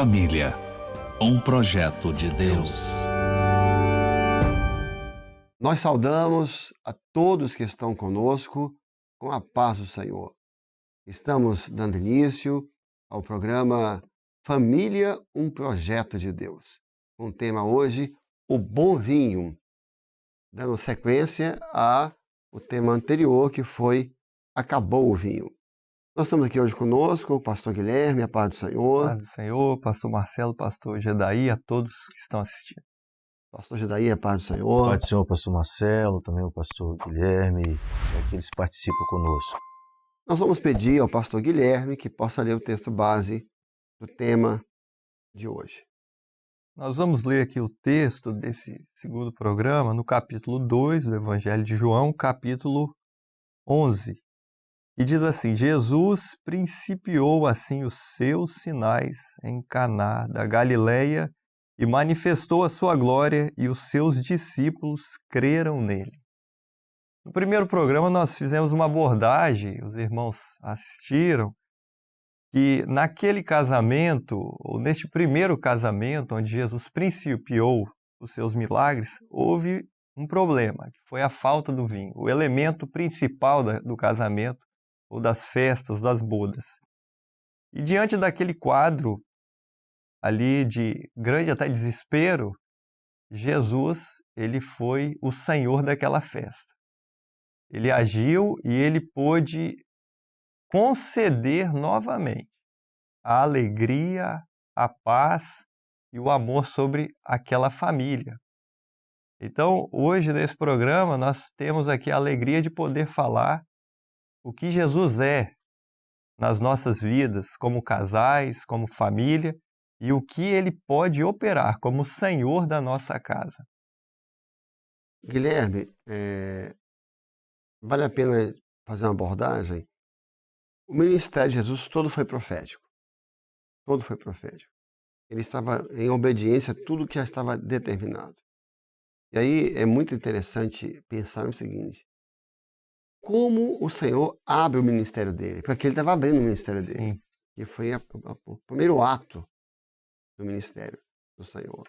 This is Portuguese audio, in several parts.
Família, um projeto de Deus. Nós saudamos a todos que estão conosco com a paz do Senhor. Estamos dando início ao programa Família, um projeto de Deus. Com o tema hoje, o bom vinho, dando sequência ao tema anterior que foi Acabou o vinho. Nós estamos aqui hoje conosco o pastor Guilherme, a paz do Senhor. Paz do Senhor, pastor Marcelo, pastor Gedaí, a todos que estão assistindo. Pastor Gedaí, a paz do Senhor. Paz do Senhor, pastor Marcelo, também o pastor Guilherme, aqueles que participam conosco. Nós vamos pedir ao pastor Guilherme que possa ler o texto base do tema de hoje. Nós vamos ler aqui o texto desse segundo programa no capítulo 2 do Evangelho de João, capítulo 11. E diz assim: Jesus principiou assim os seus sinais em Caná da Galileia e manifestou a sua glória, e os seus discípulos creram nele. No primeiro programa nós fizemos uma abordagem, os irmãos assistiram, que naquele casamento, ou neste primeiro casamento, onde Jesus principiou os seus milagres, houve um problema, que foi a falta do vinho, o elemento principal do casamento, ou das festas, das bodas. E diante daquele quadro ali de grande até desespero, Jesus, ele foi o Senhor daquela festa. Ele agiu e ele pôde conceder novamente a alegria, a paz e o amor sobre aquela família. Então, hoje nesse programa, nós temos aqui a alegria de poder falar o que Jesus é nas nossas vidas, como casais, como família, e o que ele pode operar como Senhor da nossa casa. Guilherme, vale a pena fazer uma abordagem? O ministério de Jesus todo foi profético. Todo foi profético. Ele estava em obediência a tudo que já estava determinado. E aí é muito interessante pensar no seguinte: como o Senhor abre o ministério dele? Porque ele estava abrindo o ministério dele. Que foi o primeiro ato do ministério do Senhor.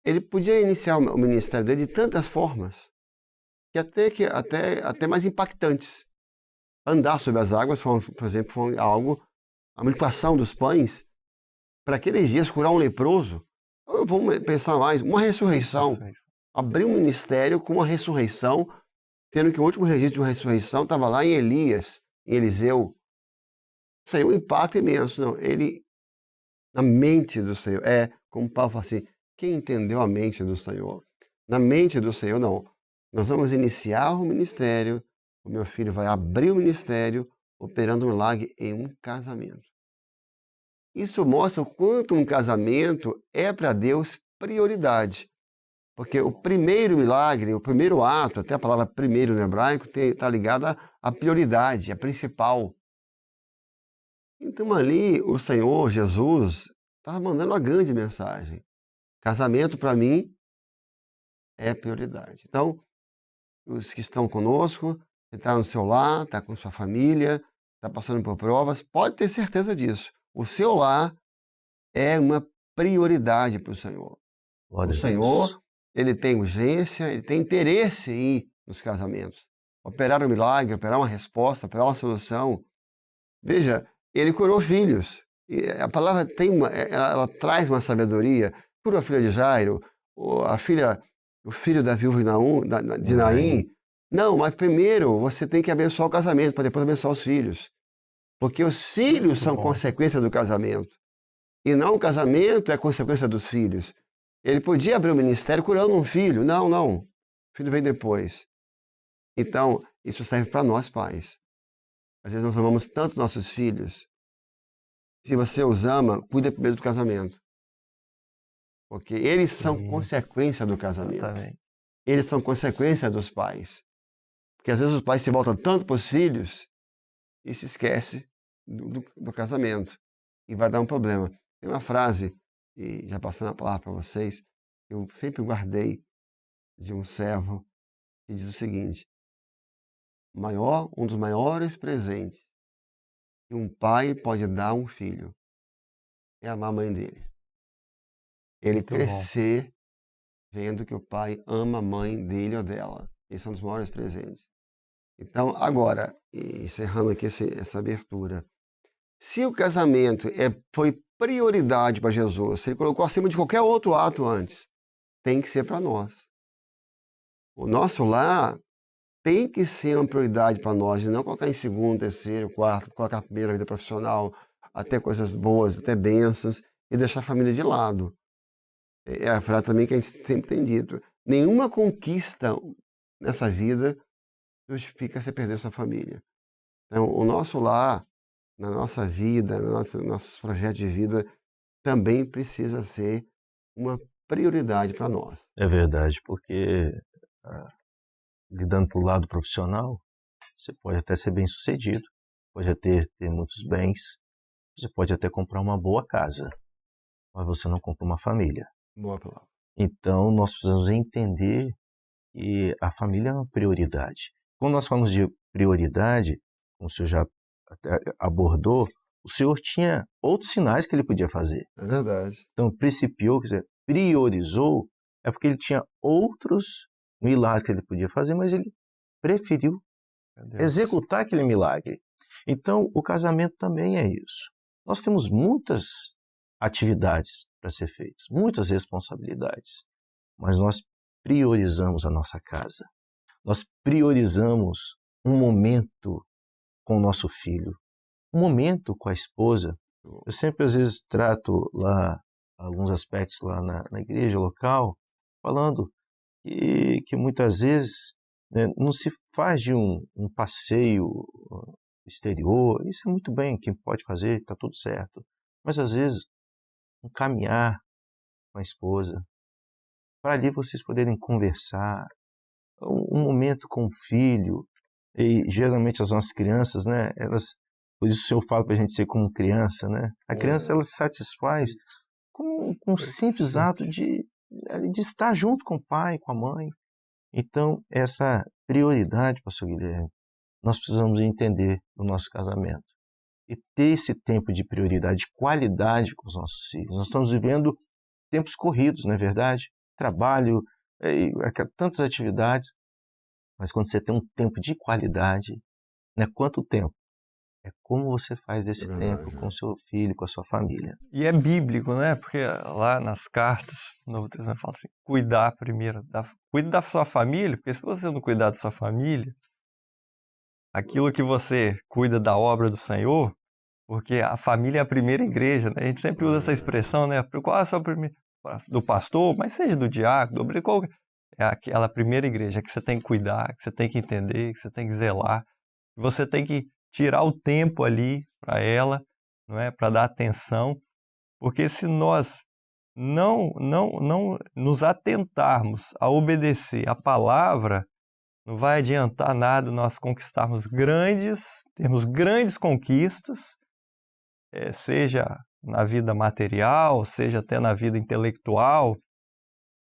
Ele podia iniciar o ministério dele de tantas formas, até mais impactantes. Andar sobre as águas, por exemplo, foi algo, a multiplicação dos pães, para aqueles dias curar um leproso. Vamos pensar mais, uma ressurreição. Abrir um ministério com uma ressurreição, tendo que o último registro de uma ressurreição estava lá em Elias, em Eliseu. Isso aí é um impacto imenso. Não, ele, na mente do Senhor, como Paulo fala assim, quem entendeu a mente do Senhor? Na mente do Senhor, não. Nós vamos iniciar o ministério, o meu filho vai abrir o ministério, operando um milagre em um casamento. Isso mostra o quanto um casamento é para Deus prioridade. Porque o primeiro milagre, o primeiro ato, até a palavra primeiro no hebraico, está ligada à prioridade, à principal. Então ali o Senhor Jesus estava mandando uma grande mensagem. Casamento para mim é prioridade. Então, os que estão conosco, você está no seu lar, está com sua família, está passando por provas, pode ter certeza disso. O seu lar é uma prioridade para o Senhor. Glória O a Senhor, Deus. ele tem urgência, ele tem interesse em ir nos casamentos. Operar um milagre, operar uma resposta, operar uma solução. Veja, ele curou filhos. E a palavra ela traz uma sabedoria. Curou a filha de Jairo, o filho da viúva de Naim. Não, mas primeiro você tem que abençoar o casamento, para depois abençoar os filhos. Porque os filhos são consequência do casamento. E não o casamento é consequência dos filhos. Ele podia abrir o ministério curando um filho. Não. O filho vem depois. Então, isso serve para nós, pais. Às vezes nós amamos tanto nossos filhos. Se você os ama, cuida primeiro do casamento. Porque eles são consequência do casamento. Exatamente. Eles são consequência dos pais. Porque às vezes os pais se voltam tanto para os filhos e se esquece do casamento. E vai dar um problema. Tem uma frase, e já passando a palavra para vocês, que eu sempre guardei de um servo, que diz o seguinte: um dos maiores presentes que um pai pode dar a um filho é amar a mãe dele. Ele Muito bom. crescer vendo que o pai ama a mãe dele ou dela. Esse é um dos maiores presentes. Então, agora, encerrando aqui essa abertura, se o casamento foi prioridade para Jesus, se ele colocou acima de qualquer outro ato antes, tem que ser para nós. O nosso lar tem que ser uma prioridade para nós, e não colocar em segundo, terceiro, quarto, colocar primeiro a vida profissional, até coisas boas, até bênçãos, e deixar a família de lado. É a frase também que a gente sempre tem dito. Nenhuma conquista nessa vida justifica você perder sua família. Então, o nosso lar, na nossa vida, nossos projetos de vida, também precisa ser uma prioridade para nós. É verdade, porque lidando para o lado profissional, você pode até ser bem-sucedido, pode até ter muitos bens, você pode até comprar uma boa casa, mas você não compra uma família. Boa palavra. Então, nós precisamos entender que a família é uma prioridade. Quando nós falamos de prioridade, como o senhor já até abordou, o senhor tinha outros sinais que ele podia fazer. É verdade. Então, principiou, quer dizer, priorizou, é porque ele tinha outros milagres que ele podia fazer, mas ele preferiu executar aquele milagre. Então, o casamento também é isso. Nós temos muitas atividades para ser feitas, muitas responsabilidades, mas nós priorizamos a nossa casa. Nós priorizamos um momento com o nosso filho, um momento com a esposa. Eu sempre, às vezes, trato lá alguns aspectos lá na igreja local, falando que muitas vezes, né, não se faz de um passeio exterior. Isso é muito bem, quem pode fazer, está tudo certo. Mas, às vezes, um caminhar com a esposa, para ali vocês poderem conversar, um momento com o filho. E geralmente as nossas crianças, né, por isso o senhor fala para a gente ser como criança, né? A criança, ela se satisfaz com um simples ato de estar junto com o pai, com a mãe. Então, essa prioridade, pastor Guilherme, nós precisamos entender no nosso casamento. E ter esse tempo de prioridade, de qualidade com os nossos filhos. Nós estamos vivendo tempos corridos, não é verdade? Trabalho, tantas atividades. Mas quando você tem um tempo de qualidade, não é quanto tempo? É como você faz esse tempo com o seu filho, com a sua família. E é bíblico, né? Porque lá nas cartas, no Novo Testamento fala assim, cuidar primeiro, cuide da sua família, porque se você não cuidar da sua família, aquilo que você cuida da obra do Senhor, porque a família é a primeira igreja, né? A gente sempre usa essa expressão, né? Qual é a sua primeira? Do pastor, mas seja do diácono, do qual é aquela primeira igreja que você tem que cuidar, que você tem que entender, que você tem que zelar, que você tem que tirar o tempo ali para ela, não é? Para dar atenção, porque se nós não nos atentarmos a obedecer a palavra, não vai adiantar nada nós conquistarmos termos grandes conquistas, seja na vida material, seja até na vida intelectual,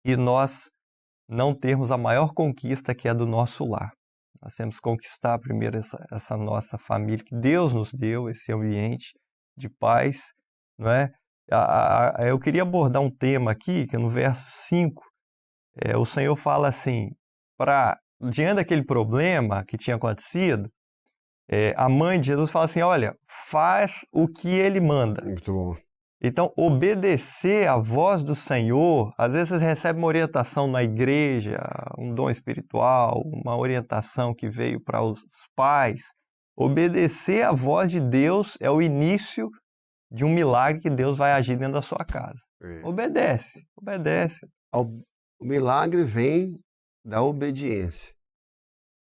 e nós não termos a maior conquista, que é do nosso lar. Nós temos que conquistar primeiro essa nossa família, que Deus nos deu, esse ambiente de paz, não é? Eu queria abordar um tema aqui, que no verso 5, o Senhor fala assim, diante daquele problema que tinha acontecido, a mãe de Jesus fala assim, olha, faz o que ele manda. Muito bom. Então, obedecer à voz do Senhor, às vezes você recebe uma orientação na igreja, um dom espiritual, uma orientação que veio para os pais. Obedecer à voz de Deus é o início de um milagre que Deus vai agir dentro da sua casa. Obedece. O milagre vem da obediência.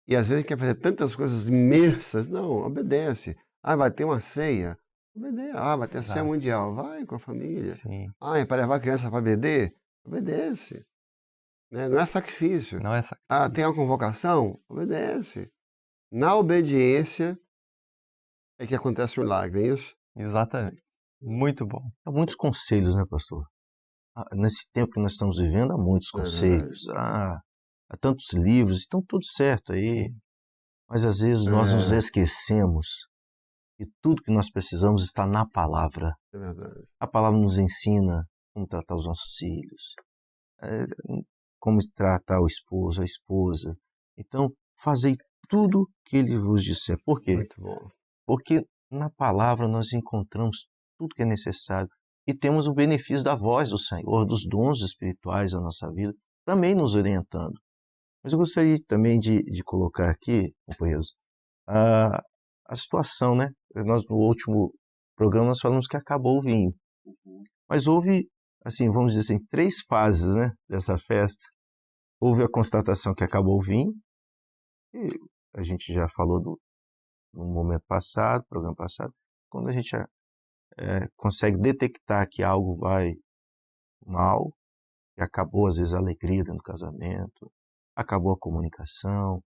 E às vezes quer fazer tantas coisas imersas. Não, obedece. Vai ter uma ceia. Obedece. Vai ter a ceia mundial. Vai com a família. Sim. É para levar a criança para beber. Obedece. Né? Não é sacrifício. Não é sacrifício. Tem uma convocação? Obedece. Na obediência é que acontece o milagre, é isso? Exatamente. Muito bom. Há muitos conselhos, né, pastor? Nesse tempo que nós estamos vivendo, há muitos conselhos. Há tantos livros, estão tudo certo aí. Sim. Mas às vezes nós nos esquecemos que tudo que nós precisamos está na palavra. É verdade. A palavra nos ensina como tratar os nossos filhos, como tratar o esposo, a esposa. Então, fazei tudo que ele vos disser. Por quê? Muito bom. Porque na palavra nós encontramos tudo que é necessário e temos o benefício da voz do Senhor, dos dons espirituais da nossa vida, também nos orientando. Mas eu gostaria também de colocar aqui, companheiros, a situação, né? Nós, no último programa nós falamos que acabou o vinho. Mas houve, assim, vamos dizer assim, 3 fases, né, dessa festa. Houve a constatação que acabou o vinho, e a gente já falou no momento passado, programa passado, quando a gente consegue detectar que algo vai mal, que acabou às vezes a alegria dentro do casamento, acabou a comunicação,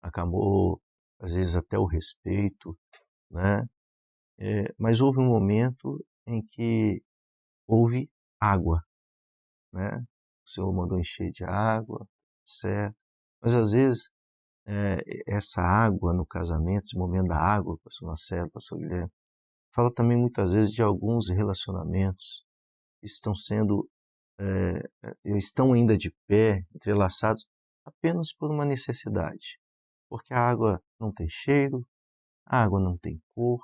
acabou às vezes até o respeito, né? Mas houve um momento em que houve água, né? O Senhor mandou encher de água, certo? Mas às vezes essa água no casamento, esse momento da água, pastor Marcelo, pastor Guilherme, fala também muitas vezes de alguns relacionamentos que estão ainda de pé, entrelaçados, apenas por uma necessidade. Porque a água não tem cheiro, a água não tem cor,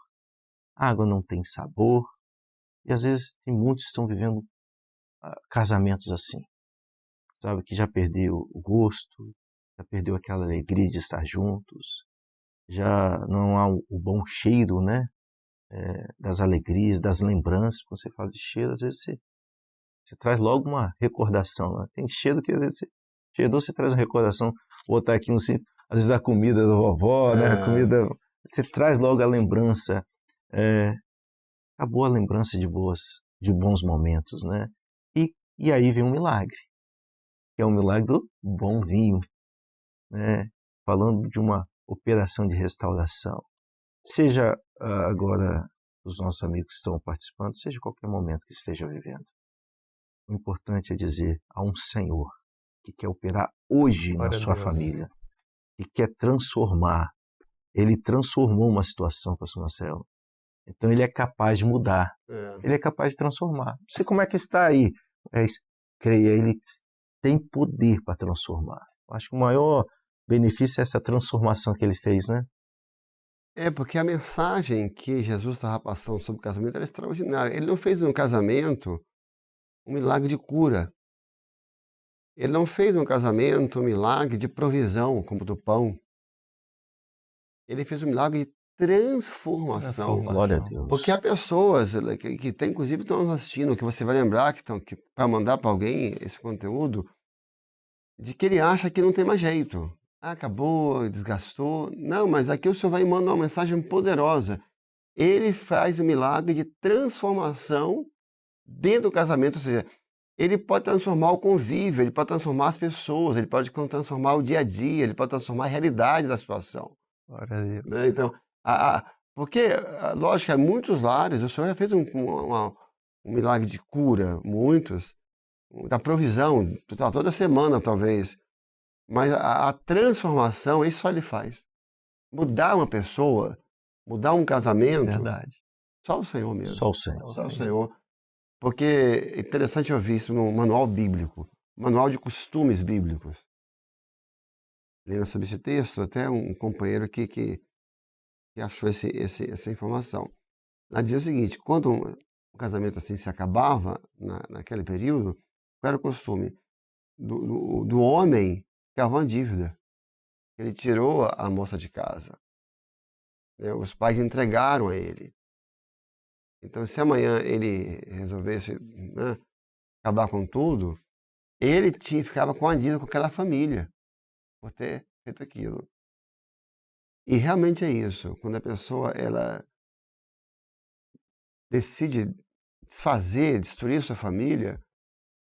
a água não tem sabor. E às vezes muitos estão vivendo casamentos assim, sabe, que já perdeu o gosto, já perdeu aquela alegria de estar juntos, já não há o bom cheiro, né, das alegrias, das lembranças. Quando você fala de cheiro, às vezes você traz logo uma recordação, né? Tem cheiro que às vezes você traz uma recordação, ou tá aqui às vezes a comida da vovó, né, a comida, você traz logo a lembrança, a boa lembrança de bons momentos, né? E aí vem um milagre, que é o milagre do bom vinho, né? Falando de uma operação de restauração. Seja agora os nossos amigos que estão participando, seja qualquer momento que esteja vivendo. O importante é dizer a um Senhor que quer operar hoje na sua família, que quer transformar. Ele transformou uma situação, pastor Marcelo. Então ele é capaz de mudar. Ele é capaz de transformar. Não sei como é que está aí, mas creia, ele tem poder para transformar. Acho que o maior benefício é essa transformação que ele fez, né? Porque a mensagem que Jesus estava passando sobre o casamento era extraordinária. Ele não fez no casamento um milagre de cura. Ele não fez no casamento um milagre de provisão, como do pão. Ele fez um milagre de transformação. Glória a Deus. Porque há pessoas que tem, inclusive estão nos assistindo, que você vai lembrar que para mandar para alguém esse conteúdo, de que ele acha que não tem mais jeito. Acabou, desgastou. Não, mas aqui o Senhor vai mandar uma mensagem poderosa. Ele faz o milagre de transformação dentro do casamento, ou seja, ele pode transformar o convívio, ele pode transformar as pessoas, ele pode transformar o dia a dia, ele pode transformar a realidade da situação. Glória a Deus. Né? Então, porque, lógico, em muitos lares, o Senhor já fez um milagre de cura, muitos, da provisão, toda semana talvez, mas a transformação, isso só ele faz. Mudar uma pessoa, mudar um casamento, Verdade. só o Senhor mesmo. Só o Senhor. Só o Senhor. Porque é interessante eu ver isso no manual bíblico, manual de costumes bíblicos. Lendo sobre esse texto, até um companheiro aqui que achou essa informação. Lá dizia o seguinte: quando um casamento assim se acabava, naquele período, qual era o costume? Do homem ficava uma dívida. Ele tirou a moça de casa. Os pais entregaram a ele. Então, se amanhã ele resolvesse, né, acabar com tudo, ele ficava com a dívida com aquela família por ter feito aquilo. E realmente é isso. Quando a pessoa ela decide destruir sua família,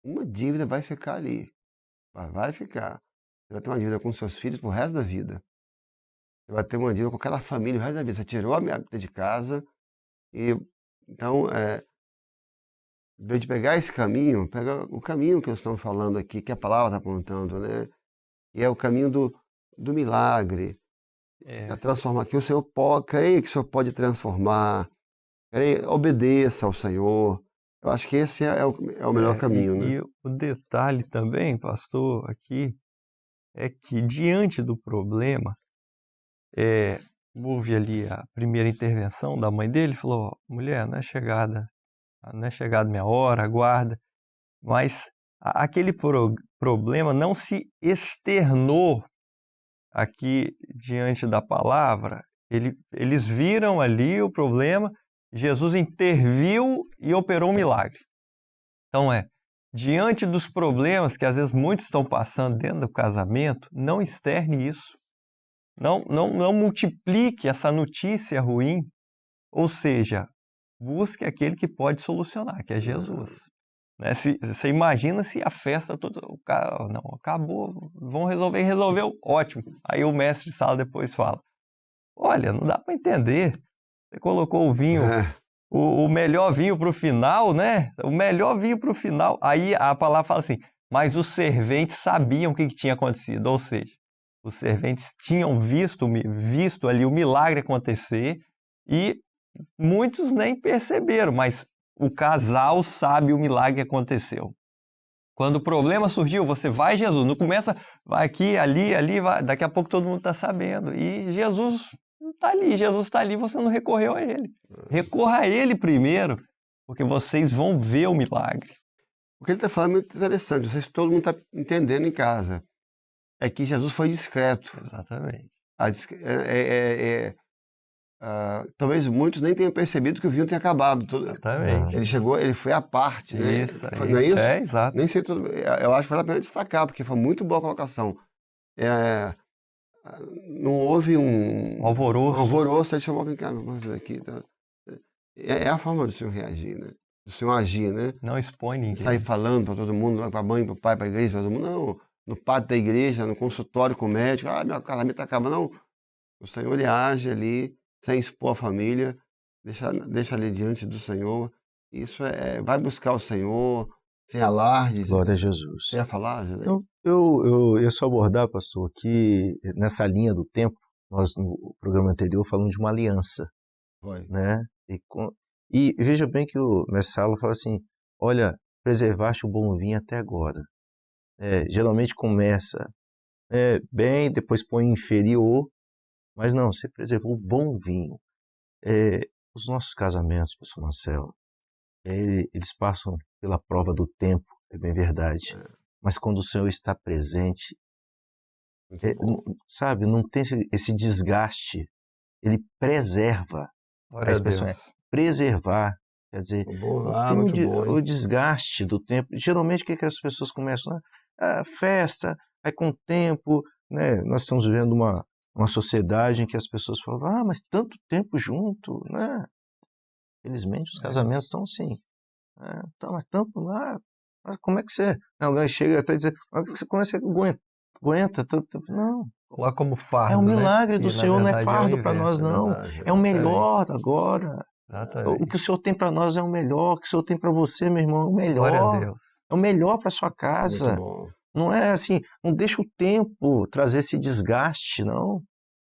uma dívida vai ficar ali. Vai ficar. Você vai ter uma dívida com seus filhos pro resto da vida. Você vai ter uma dívida com aquela família o resto da vida. Você tirou a minha vida de casa e... Então, em vez de pegar esse caminho, pega o caminho que nós estamos falando aqui, que a palavra está apontando, né? E é o caminho do milagre. a transformar, que o Senhor pode, creia que o Senhor pode transformar, creia, obedeça ao Senhor. Eu acho que esse é o melhor caminho, né? E o detalhe também, pastor, aqui, é que diante do problema, houve ali a primeira intervenção da mãe dele, falou, mulher, não é chegada minha hora, aguarda. Mas aquele problema não se externou aqui diante da palavra. Eles viram ali o problema, Jesus interviu e operou um milagre. Então diante dos problemas que às vezes muitos estão passando dentro do casamento, não externe isso. Não multiplique essa notícia ruim, ou seja, busque aquele que pode solucionar, que é Jesus. Né? Você imagina se a festa toda, o cara, não, acabou, vão resolveu, ótimo. Aí o mestre de sala depois fala, olha, não dá para entender, você colocou o vinho, o melhor vinho para o final, né? O melhor vinho para o final. Aí a palavra fala assim, mas os serventes sabiam o que tinha acontecido, ou seja, os serventes tinham visto ali o milagre acontecer e muitos nem perceberam, mas o casal sabe o milagre que aconteceu. Quando o problema surgiu, você vai Jesus, não começa, vai aqui, ali, vai, daqui a pouco todo mundo está sabendo. E Jesus está ali, você não recorreu a ele. Recorra a ele primeiro, porque vocês vão ver o milagre. O que ele está falando é muito interessante, não sei se todo mundo está entendendo em casa. É que Jesus foi discreto. Exatamente. Talvez muitos nem tenham percebido que o vinho tinha acabado. Exatamente. Ele foi à parte, né? Isso, não é isso? Exato. Nem sei tudo. Eu acho que vale a pena destacar, porque foi muito boa a colocação. Não houve um alvoroço. Alvoroço, ele chamou para cá, mas aqui. Tá. É a forma do Senhor reagir, né? Do Senhor agir, né? Não expõe ninguém. Sair falando para todo mundo, para a mãe, para o pai, para a igreja, para todo mundo. Não, no pátio da igreja, no consultório com o médico. Meu casamento está acabando. Não. O Senhor, ele age ali, sem expor a família, deixa ali diante do Senhor. Isso vai buscar o Senhor, sem alardes. Glória a Jesus. Você ia falar, José? Eu ia só abordar, pastor, que nessa linha do tempo, nós no programa anterior falamos de uma aliança. Foi. Né? E veja bem que o mestre Sala fala assim, olha, preservaste o bom vinho até agora. Geralmente começa bem, depois põe inferior, mas não, você preservou o bom vinho. Os nossos casamentos, pastor Marcelo, eles passam pela prova do tempo, é bem verdade. Mas quando o Senhor está presente, sabe, não tem esse desgaste. Ele preserva. A expressão é preservar. Quer dizer, tem o desgaste do tempo. Geralmente, o que as pessoas começam? Festa, aí com o tempo, né? Nós estamos vivendo uma sociedade em que as pessoas falam, mas tanto tempo junto, né? Felizmente, os casamentos estão assim. Mas como é que você... Alguém chega até dizer, como é que você aguenta tanto tempo? Não. Lá como fardo, é um milagre, né? do Senhor, não é fardo para nós, não. É o melhor agora. Exatamente. O que o Senhor tem para nós é o melhor. O que o Senhor tem para você, meu irmão, é o melhor. Glória a Deus. É o melhor para sua casa. Não é assim, não deixa o tempo trazer esse desgaste, não.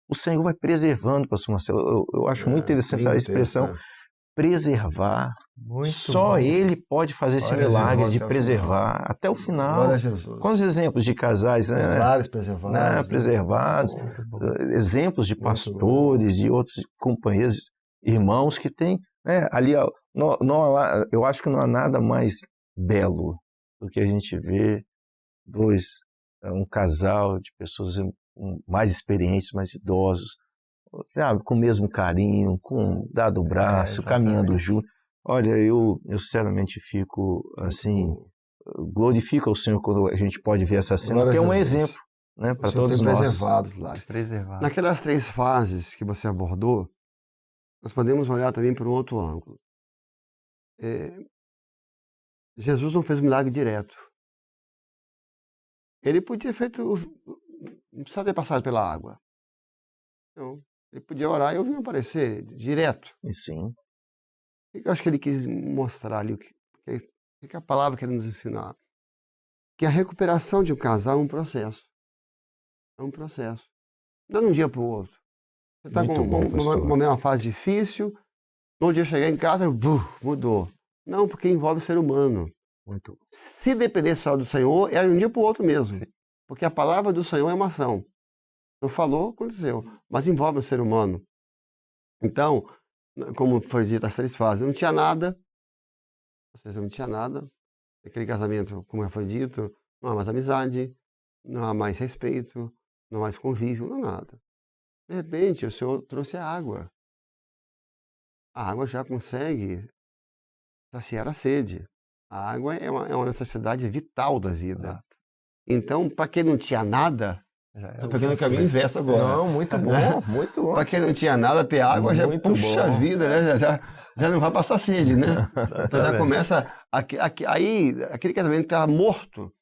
O Senhor vai preservando, pastor Marcelo. Eu acho muito interessante essa expressão. Preservar. Muito Só bom. Ele pode fazer esse milagre de preservar até o final. Glória a Jesus. Quantos exemplos de casais, né? Lares preservados. Né? Preservados. Exemplos de pastores, de outros companheiros, irmãos que têm, né? Ali, eu acho que não há nada mais belo do que a gente vê um casal de pessoas mais experientes, mais idosos, sabe, com o mesmo carinho, com dado o braço, caminhando junto. Olha, eu sinceramente fico assim, glorifico ao Senhor quando a gente pode ver essa cena, que é um exemplo, né, para todos nós. Preservados. Naquelas 3 fases que você abordou, nós podemos olhar também para um outro ângulo. Jesus não fez um milagre direto. Ele podia ter feito, não precisava ter passado pela água. Não. Ele podia orar e eu vim aparecer direto. Sim. O que eu acho que ele quis mostrar ali? O que a palavra quer nos ensinar? Que a recuperação de um casal é um processo. É um processo. Não é de um dia para o outro. Você está com Muito bom, pastor. uma fase difícil, no dia chegar em casa, mudou. Não, porque envolve o ser humano. Muito bom. Se dependesse só do Senhor, era de um dia para o outro mesmo. Sim. Porque a palavra do Senhor é uma ação. Não falou, aconteceu. Mas envolve o ser humano. Então, como foi dito, as 3 fases, não tinha nada. Ou seja, não tinha nada. Aquele casamento, como foi dito, não há mais amizade, não há mais respeito, não há mais convívio, não há nada. De repente, o Senhor trouxe a água. A água já consegue saciar a sede. A água é uma necessidade vital da vida. Exato. Então, para quem não tinha nada, Já é estou pegando o caminho inverso agora. Não, muito bom, muito bom. Para quem não tinha nada, ter água já, Muito puxa bom. vida, né? Já não vai passar sede, né? Então já Exatamente. começa, aí, aquele casamento que estava morto,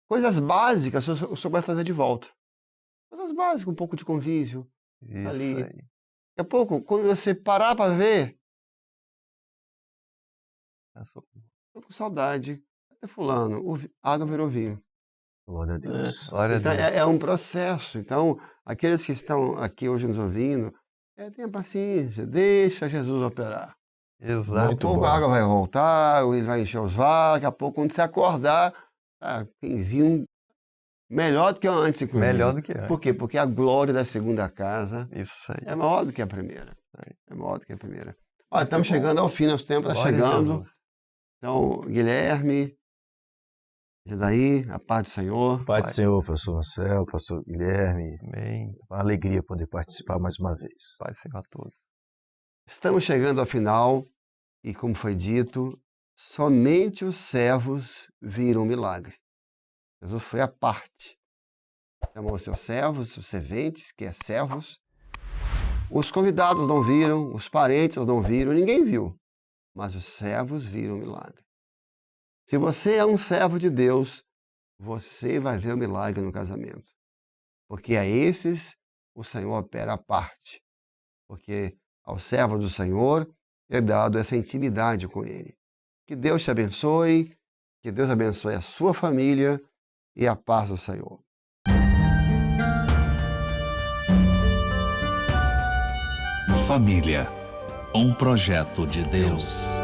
coisas básicas o senhor vai fazer de volta. Coisas básicas, um pouco de convívio. Isso Ali. aí. Daqui a pouco, quando você parar para ver, estou com saudade. Cadê fulano? A água virou vinho. Glória a Deus. Glória a Então, Deus. é um processo. Então, aqueles que estão aqui hoje nos ouvindo, tenha paciência, deixa Jesus operar. Exato. Daqui a Muito pouco bom. a água vai voltar, ou ele vai encher os vasos, daqui a pouco, quando você acordar, tem vinho melhor do que antes, inclusive. Melhor do que antes. Por quê? Porque a glória da segunda casa Isso aí. é maior do que a primeira. É maior do que a primeira. Olha, Muito estamos bom. chegando ao fim, nosso tempo está Glória a chegando. Jesus. Então, Guilherme, daí, a paz do Senhor. Pai do Paz. Senhor, pastor Marcelo, pastor Guilherme, Amém. uma alegria poder participar mais uma vez. Paz do Senhor a todos. Estamos chegando ao final e, como foi dito, somente os servos viram o milagre. Jesus foi à parte. Chamou os seus servos, os serventes, que é servos. Os convidados não viram, os parentes não viram, ninguém viu. Mas os servos viram o milagre. Se você é um servo de Deus, você vai ver o milagre no casamento. Porque a esses o Senhor opera à parte. Porque ao servo do Senhor é dado essa intimidade com Ele. Que Deus te abençoe, que Deus abençoe a sua família e a paz do Senhor. Família, um projeto de Deus.